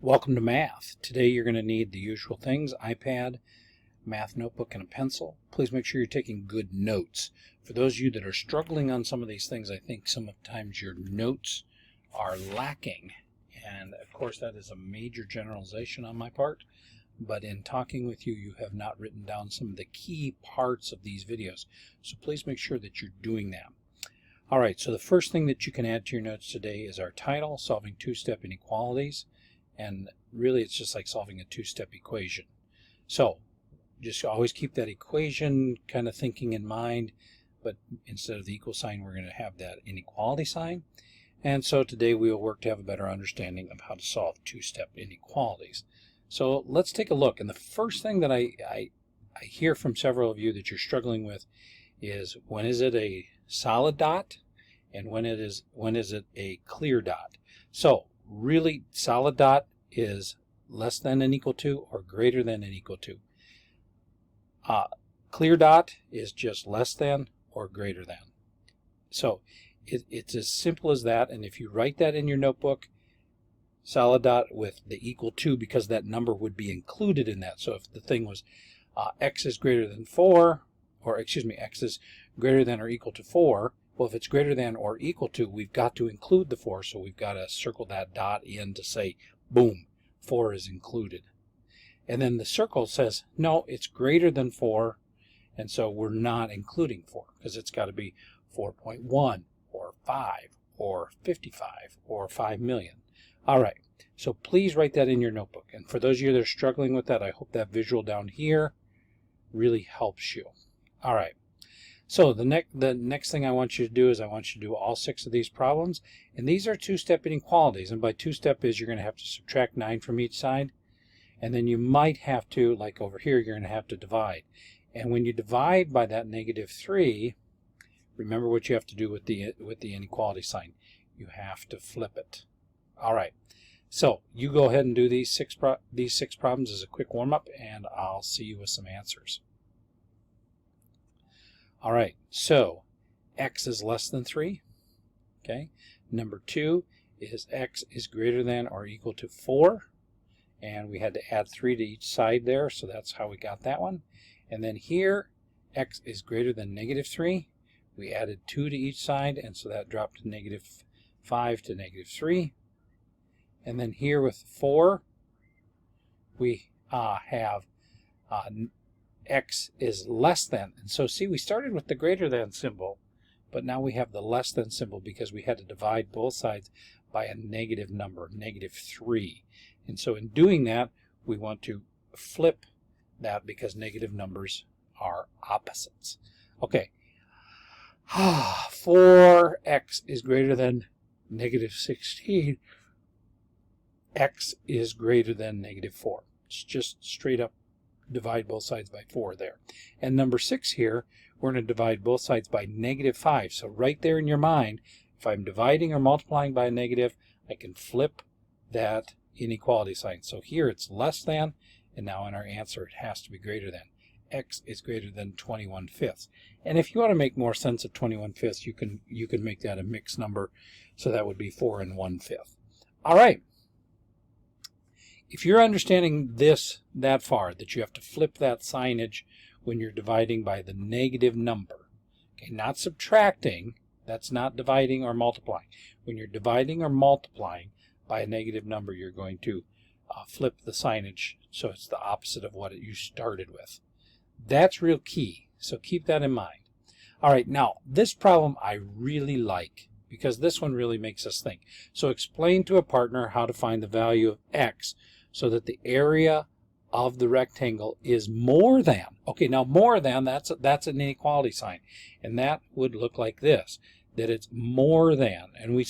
Welcome to math. Today you're going to need the usual things: iPad, math notebook, and a pencil. Please make sure you're taking good notes. For those of you that are struggling on some of these things, I think sometimes your notes are lacking. And of course that is a major generalization on my part, but in talking with you, you have not written down some of the key parts of these videos. So please make sure that you're doing that. Alright, so the first thing that you can add to your notes today is our title, Solving Two-Step Inequalities. And really it's just like solving a two-step equation. So just always keep that equation kind of thinking in mind, but instead of the equal sign we're going to have that inequality sign. And so today we will work to have a better understanding of how to solve two-step inequalities. So let's take a look. And the first thing that I hear from several of you that you're struggling with is, when is it a solid dot and when is it a clear dot? So really, solid dot is less than and equal to or greater than and equal to. Clear dot is just less than or greater than. So it's as simple as that. And if you write that in your notebook, solid dot with the equal to, because that number would be included in that. So if the thing was x is greater than 4, or excuse me, x is greater than or equal to 4, well, if it's greater than or equal to, we've got to include the 4, so we've got to circle that dot in to say, boom, 4 is included. And then the circle says, no, it's greater than 4, and so we're not including 4, because it's got to be 4.1, or 5, or 55, or 5 million. All right, so please write that in your notebook. And for those of you that are struggling with that, I hope that visual down here really helps you. All right. So the next thing I want you to do is I want you to do all 6 of these problems. And these are two-step inequalities. And by two-step is you're going to have to subtract 9 from each side. And then you might have to, like over here, you're going to have to divide. And when you divide by that -3, remember what you have to do with the inequality sign. You have to flip it. All right. So you go ahead and do these six problems as a quick warm-up, and I'll see you with some answers. All right, so x is less than 3, okay? Number 2 is x is greater than or equal to 4, and we had to add 3 to each side there, so that's how we got that one. And then here, x is greater than -3. We added 2 to each side, and so that dropped to -5 to -3. And then here with 4, we have x is less than. And so see, we started with the greater than symbol, but now we have the less than symbol because we had to divide both sides by a negative number, -3. And so in doing that, we want to flip that because negative numbers are opposites. Okay, 4x is greater than -16. X is greater than -4. It's just straight up divide both sides by 4 there. And number 6 here, we're going to divide both sides by -5. So right there in your mind, if I'm dividing or multiplying by a negative, I can flip that inequality sign. So here it's less than, and now in our answer it has to be greater than. X is greater than 21/5. And if you want to make more sense of 21/5, you can make that a mixed number, so that would be 4 1/5. All right. If you're understanding this that far, that you have to flip that signage when you're dividing by the negative number, okay, not subtracting, that's not dividing or multiplying. When you're dividing or multiplying by a negative number, you're going to flip the signage so it's the opposite of what you started with. That's real key, so keep that in mind. All right, now this problem I really like because this one really makes us think. So explain to a partner how to find the value of x so that the area of the rectangle is more than. Okay, now more than, that's an inequality sign. And that would look like this, that it's more than, and we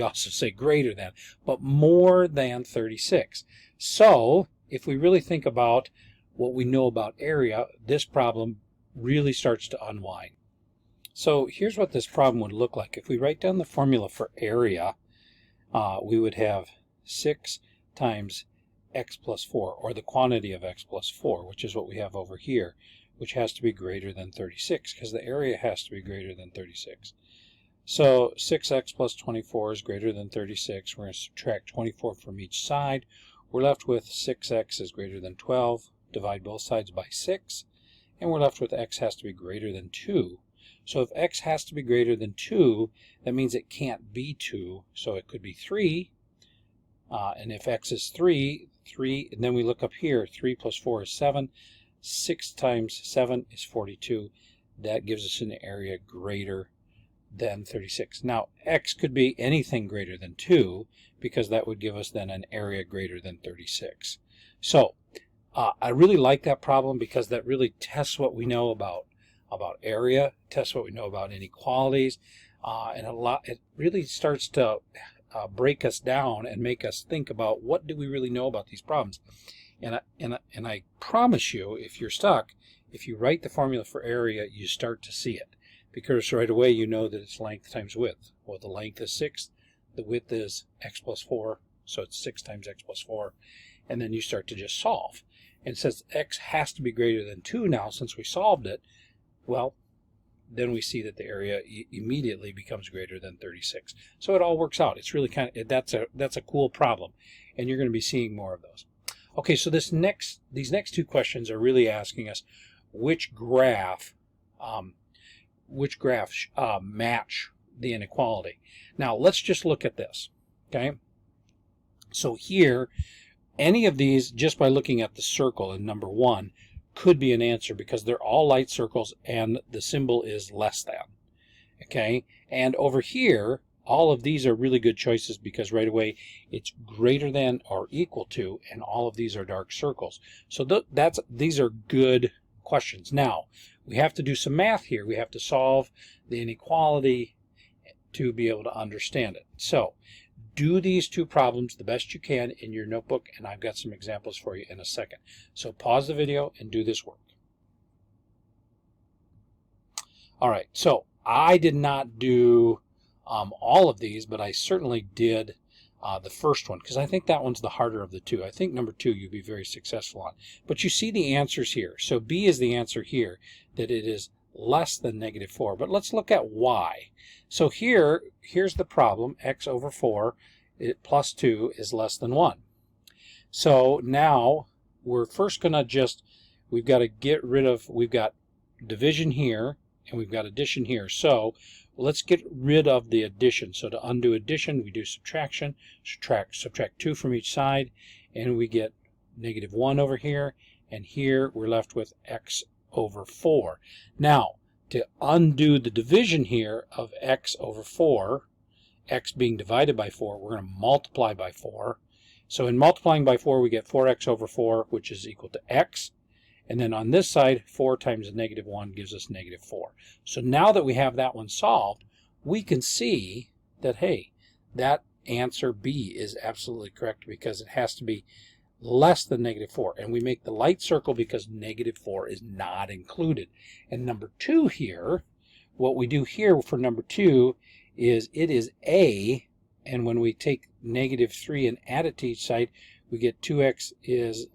also say greater than, but more than 36. So if we really think about what we know about area, this problem really starts to unwind. So here's what this problem would look like. If we write down the formula for area, we would have 6 times x plus 4, or the quantity of x plus 4, which is what we have over here, which has to be greater than 36, because the area has to be greater than 36. So 6x plus 24 is greater than 36. We're going to subtract 24 from each side. We're left with 6x is greater than 12. Divide both sides by 6. And we're left with x has to be greater than 2. So if x has to be greater than 2, that means it can't be 2. So it could be 3. And if x is 3, and then we look up here, 3 plus 4 is 7. 6 times 7 is 42. That gives us an area greater than 36. Now, x could be anything greater than 2, because that would give us then an area greater than 36. So, I really like that problem because that really tests what we know about area, tests what we know about inequalities, and it really starts to break us down and make us think about what do we really know about these problems. And I promise you, if you're stuck, if you write the formula for area, you start to see it. Because right away you know that it's length times width. Well, the length is 6, the width is x plus 4, so it's 6 times x plus 4. And then you start to just solve. And since x has to be greater than 2 now, since we solved it, well, then we see that the area immediately becomes greater than 36. So it all works out. It's really that's a cool problem. And you're going to be seeing more of those. Okay, so these next two questions are really asking us which graph match the inequality. Now, let's just look at this, okay? So here, any of these, just by looking at the circle in number 1, could be an answer because they're all light circles and the symbol is less than, okay? And over here, all of these are really good choices because right away it's greater than or equal to, and all of these are dark circles. So these are good questions. Now, we have to do some math here. We have to solve the inequality to be able to understand it. So, do these two problems the best you can in your notebook, and I've got some examples for you in a second. So pause the video and do this work. All right, so I did not do all of these, but I certainly did the first one, because I think that one's the harder of the two. I think number 2 you'd be very successful on. But you see the answers here. So B is the answer here, that it is less than -4. But let's look at why. So here's the problem. X over 4 plus 2 is less than 1. So now we're first going to we've got to get rid of, we've got division here, and we've got addition here. So let's get rid of the addition. So to undo addition, we do subtraction. Subtract 2 from each side, and we get -1 over here. And here we're left with x over 4. Now, to undo the division here of x over 4, x being divided by 4, we're going to multiply by 4. So in multiplying by 4, we get 4x over 4, which is equal to x. And then on this side, 4 times -1 gives us -4. So now that we have that one solved, we can see that, hey, that answer B is absolutely correct because it has to be less than -4. And we make the light circle because -4 is not included. And number 2 here, what we do here for number 2 is it is A, and when we take -3 and add it to each side, we get 2x is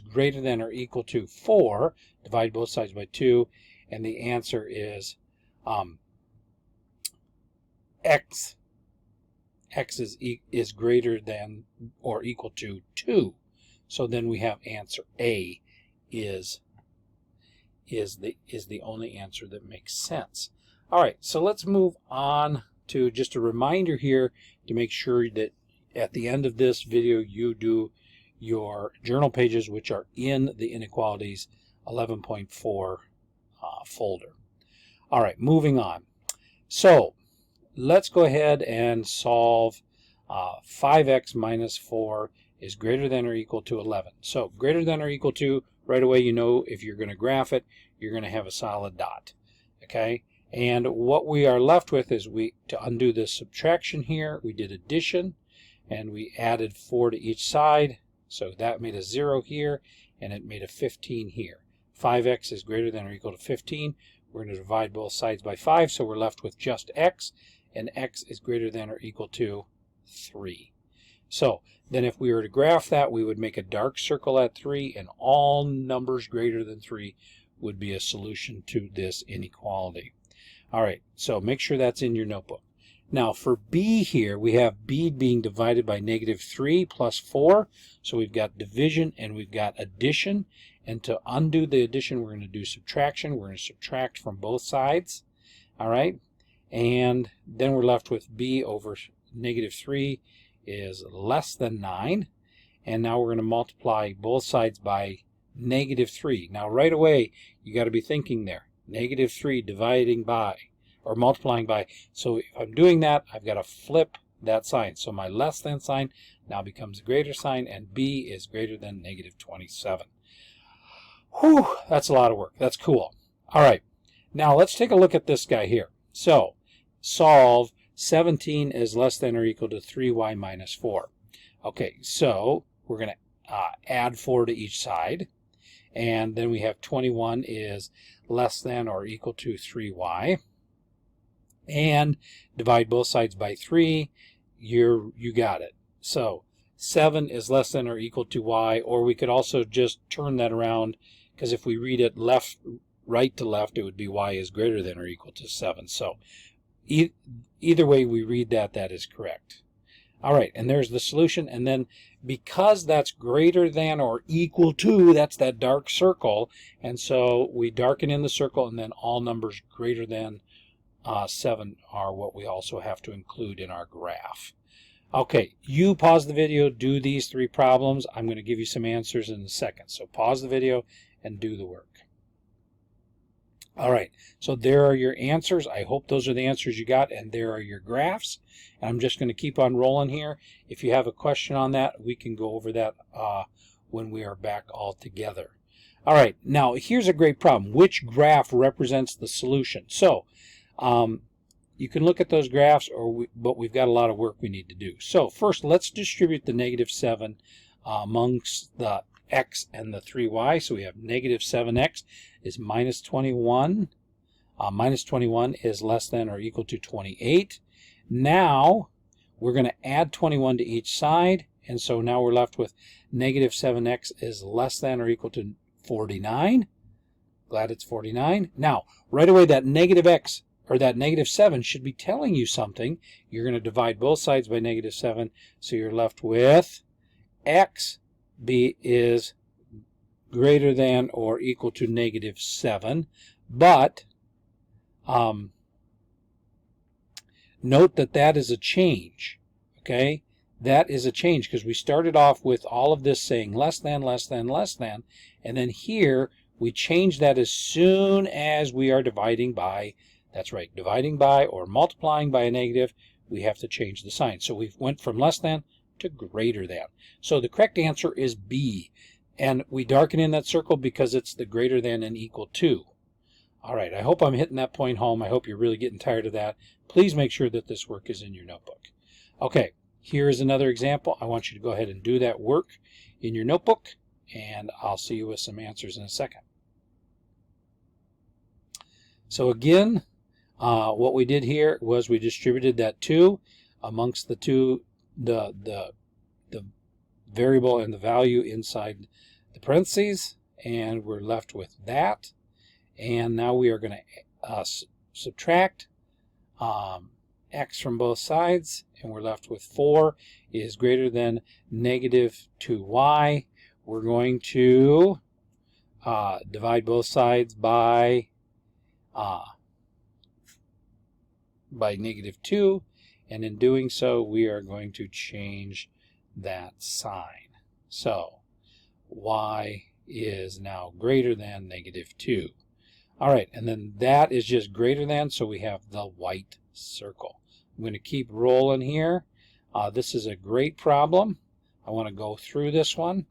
greater than or equal to 4. Divide both sides by 2, and the answer is x is greater than or equal to 2. So then we have answer A is the only answer that makes sense. All right, so let's move on to just a reminder here to make sure that at the end of this video you do your journal pages, which are in the Inequalities 11.4 folder. All right, moving on. So let's go ahead and solve 5x minus 4 is greater than or equal to 11. So greater than or equal to, right away you know if you're going to graph it, you're going to have a solid dot. Okay? And what we are left with is to undo this subtraction here, we did addition, and we added 4 to each side. So that made a 0 here, and it made a 15 here. 5x is greater than or equal to 15. We're going to divide both sides by 5, so we're left with just x, and x is greater than or equal to 3. So then if we were to graph that, we would make a dark circle at 3, and all numbers greater than 3 would be a solution to this inequality. All right, so make sure that's in your notebook. Now for B here, we have B being divided by -3 plus 4. So we've got division and we've got addition. And to undo the addition, we're going to do subtraction. We're going to subtract from both sides. All right, and then we're left with B over -3 is less than 9. And now we're going to multiply both sides by -3. Now right away, you got to be thinking there. -3 dividing by, or multiplying by. So if I'm doing that, I've got to flip that sign. So my less than sign now becomes a greater sign, and B is greater than -27. Whew, that's a lot of work. That's cool. All right, now let's take a look at this guy here. So solve 17 is less than or equal to 3y minus 4. Okay, so we're going to add 4 to each side. And then we have 21 is less than or equal to 3y. And divide both sides by 3. You got it. So 7 is less than or equal to y, or we could also just turn that around, because if we read it right to left, it would be y is greater than or equal to 7. So either way we read that, that is correct. All right, and there's the solution. And then because that's greater than or equal to, that's that dark circle. And so we darken in the circle, and then all numbers greater than 7 are what we also have to include in our graph. Okay, you pause the video, do these 3 problems. I'm going to give you some answers in a second. So pause the video and do the work. All right, so there are your answers. I hope those are the answers you got, and there are your graphs. And I'm just going to keep on rolling here. If you have a question on that, we can go over that when we are back all together. All right, now here's a great problem. Which graph represents the solution? So you can look at those graphs, but we've got a lot of work we need to do. So first, let's distribute the -7 amongst the x and the 3y. So we have -7x is minus 21. Minus 21 is less than or equal to 28. Now we're going to add 21 to each side, and so now we're left with -7x is less than or equal to 49. Glad it's 49. Now right away, that -x or that -7 should be telling you something. You're going to divide both sides by -7, so you're left with x is greater than or equal to -7. But note that that is a change. Okay, that is a change, because we started off with all of this saying less than, less than, less than, and then here we change that as soon as we are dividing by. That's right, dividing by or multiplying by a negative, we have to change the sign. So we went from less than to greater than. So the correct answer is B. And we darken in that circle because it's the greater than and equal to. All right, I hope I'm hitting that point home. I hope you're really getting tired of that. Please make sure that this work is in your notebook. Okay, here is another example. I want you to go ahead and do that work in your notebook, and I'll see you with some answers in a second. So again, what we did here was we distributed that 2 amongst the the variable and the value inside the parentheses, and we're left with that. And now we are going to subtract x from both sides, and we're left with 4 is greater than -2y. We're going to divide both sides by -2, and in doing so we are going to change that sign. So y is now greater than -2. All right, and then that is just greater than, so we have the white circle. I'm going to keep rolling here. This is a great problem. I want to go through this one.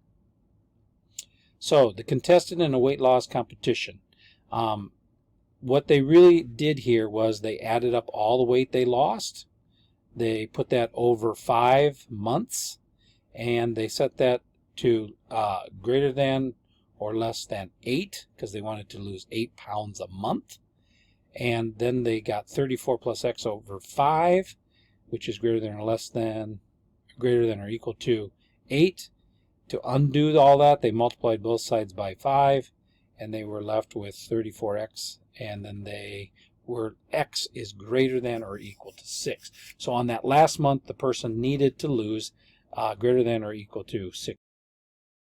So the contestant in a weight loss competition. What they really did here was they added up all the weight they lost. They put that over 5 months, and they set that to greater than or less than 8, because they wanted to lose 8 pounds a month. And then they got 34 plus x over 5, which is greater than or equal to 8. To undo all that, they multiplied both sides by 5, and they were left with 34x, and then they where X is greater than or equal to 6. So on that last month, the person needed to lose greater than or equal to 6